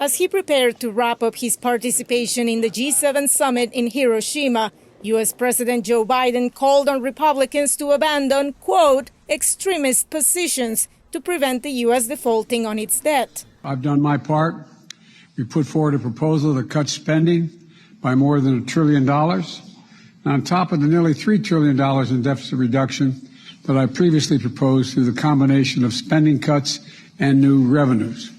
As he prepared to wrap up his participation in the G7 summit in Hiroshima, U.S. President Joe Biden called on Republicans to abandon, quote, extremist positions to prevent the U.S. defaulting on its debt. I've done my part. We put forward a proposal that cuts spending by more than $1 trillion, on top of the nearly $3 trillion in deficit reduction that I previously proposed through the combination of spending cuts and new revenues.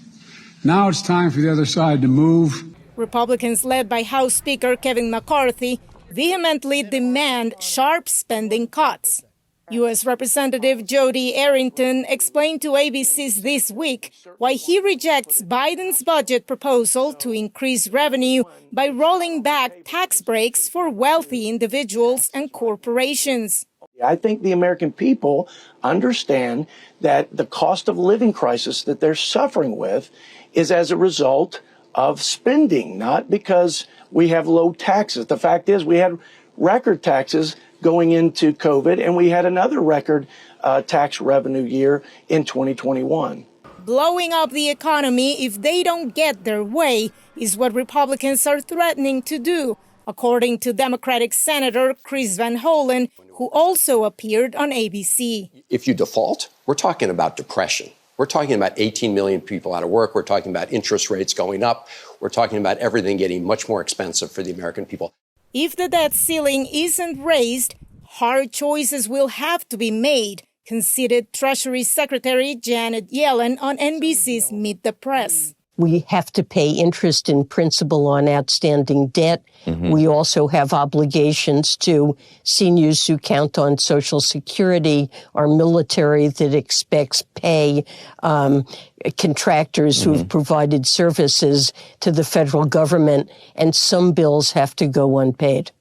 Now it's time for the other side to move. Republicans led by House Speaker Kevin McCarthy vehemently demand sharp spending cuts. U.S. Representative Jody Arrington explained to ABC's This Week why he rejects Biden's budget proposal to increase revenue by rolling back tax breaks for wealthy individuals and corporations. I think the American people understand that the cost of living crisis that they're suffering with is as a result of spending, not because we have low taxes. The fact is we had record taxes going into COVID, and we had another record tax revenue year in 2021. Blowing up the economy if they don't get their way is what Republicans are threatening to do, according to Democratic Senator Chris Van Hollen, who also appeared on ABC. If you default, we're talking about depression. We're talking about 18 million people out of work. We're talking about interest rates going up. We're talking about everything getting much more expensive for the American people. If the debt ceiling isn't raised, hard choices will have to be made, conceded Treasury Secretary Janet Yellen on NBC's Meet the Press. We have to pay interest in principal on outstanding debt. We also have obligations to seniors who count on Social Security, our military that expects pay, contractors who have provided services to the federal government, and some bills have to go unpaid.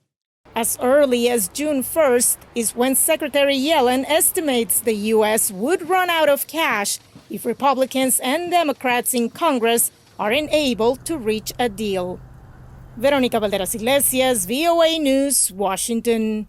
As early as June 1st is when Secretary Yellen estimates the U.S. would run out of cash if Republicans and Democrats in Congress are unable to reach a deal. Veronica Balderas Iglesias, VOA News, Washington.